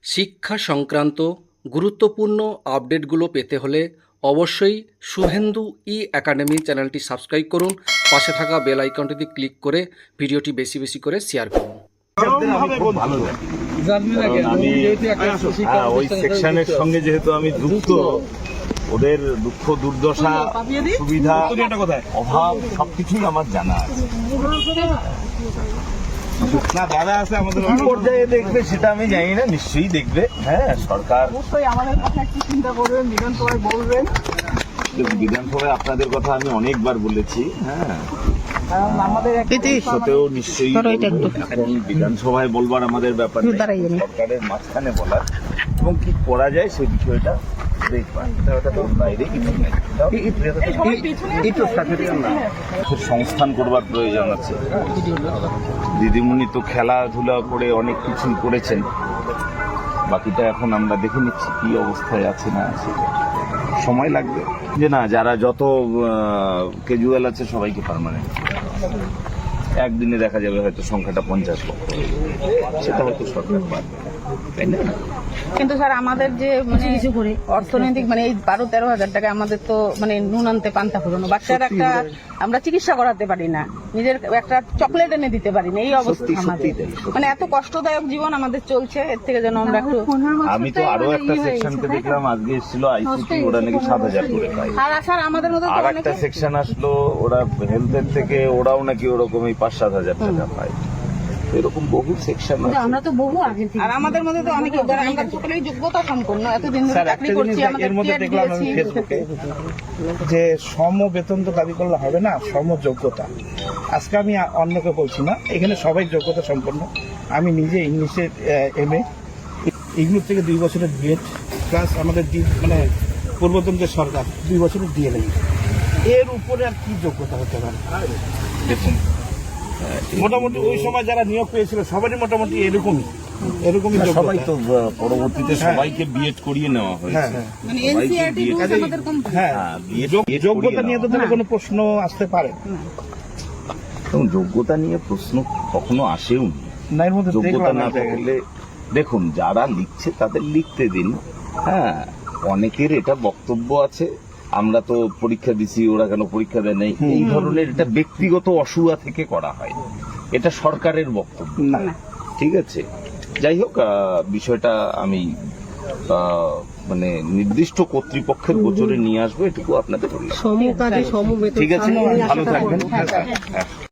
শিক্ষা সংক্রান্ত গুরুত্বপূর্ণ আপডেটগুলো পেতে হলে অবশ্যই শুভেন্দু একাডেমি চ্যানেলটি সাবস্ক্রাইব করুন, পাশে থাকা বেল আইকনটিতে ক্লিক করে ভিডিওটি বেশি বেশি করে শেয়ার করুন। আমি খুব ভালো লাগি, কারণ আমি ওই সেকশনের সঙ্গে যেহেতু আমি যুক্ত, ওদের দুঃখ দুর্দশা সুবিধা অভাব সবকিছুই আমার জানা আছে। না দাদা আছে আমাদের পর্যায়ে দেখবে সেটা আমি জানি না, নিশ্চয়ই দেখবে। হ্যাঁ, সরকার অবশ্যই আমাদের কথা একটু চিন্তা করবেন, বিধানসভায় বলবেন। বিধানসভায় আপনাদের কথা আমি অনেকবার বলেছি। হ্যাঁ, কারণ আমাদের সতেও নিশ্চয়ই এখন বিধানসভায় বলবার আমাদের ব্যাপার নেই, সরকারের মাঝখানে বলার এবং কি করা যায় সেই বিষয়টা দেখবার, বাইরে কিছু নেই। সংস্থান করবার প্রয়োজন আছে। দিদিমণি তো খেলাধুলা করে অনেক কিছু করেছেন, বাকিটা এখন আমরা দেখে নিচ্ছি কি অবস্থায় আছে না আছে। সময় লাগবে যে না, যারা যত ক্যাজুয়াল আছে সবাইকে পার্মানেন্ট, একদিনে দেখা যাবে হয়তো সংখ্যাটা 50 লক্ষ, সেটা হয়তো সরকার পারবে, তাই না? কিন্তু স্যার আমাদের যে কিছু করে অর্থনৈতিক এই 12-13 হাজার টাকা আমাদের তো নুন আনতে পান্তা ফুরোনো, বাচ্চার একটা আমরা চিকিৎসা করাতে পারি না, নিজের একটা চকলেট এনে দিতে পারি না, এই অবস্থা আমাদের। এত কষ্টদায়ক জীবন আমাদের চলছে, এর থেকে যেন আমরা একটু। আমি তো আরো একটা সেকশনকে দেখলাম আজকে এসেছিল আইসিটি, ওরা নাকি 7,000 করে পায়। আর স্যার আমাদের মধ্যে আর একটা সেকশন আসলো, ওরা হেলথের থেকে ওরাও নাকি ওরকমই 5-7 হাজার টাকা পায়। এরকম বহু সেকশন আছে, আমরা তো বহু আগে থেকে। আর আমাদের মধ্যে তো অনেক আমরা সকলেই যোগ্যতা সম্পন্ন, এতদিন ধরে চাকরি করছি, এর মধ্যে দেখলাম আমি ফেসবুকে যে সম বেতন তো দাবি করলে হবে না, সম যোগ্যতা। আজকে আমি অন্যকে বলছি না, এখানে সবাই যোগ্যতা সম্পন্ন। আমি নিজে ইংলিশে MA, ইংলিশ থেকে 2 বছরের বিএড, প্লাস আমাদের পূর্বতন যে সরকার 2 বছরের DLED। এর উপরে আর কি যোগ্যতা হতে পারে? দেখুন মোটামুটি ওই সময় যারা নিয়োগ পেয়েছিল সবারই মোটামুটি এরকমই সবাই তো পরবর্তীতে সবাইকে বিএড করিয়ে নেওয়া হয়েছে। যোগ্যতা নিয়ে তো তাহলে কোনো প্রশ্ন আসতে পারে? যোগ্যতা নিয়ে প্রশ্ন কখনো আসেও না, এর মধ্যে যোগ্যতা না থাকলে দেখুন যারা লিখছে তাদের লিখতে দিন। হ্যাঁ, অনেকের এটা বক্তব্য আছে, আমরা তো পরীক্ষা দিছি, ওরা কেন পরীক্ষা দেয় নাই, এই ধরনের এটা ব্যক্তিগত অসুয়া থেকে করা হয়, এটা সরকারের বক্তব্য না। ঠিক আছে, যাই হোক, বিষয়টা আমি নির্দিষ্ট কর্তৃপক্ষের গোচরে নিয়ে আসবো, এটুকু আপনাদের বললাম। ঠিক আছে, ভালো থাকবেন।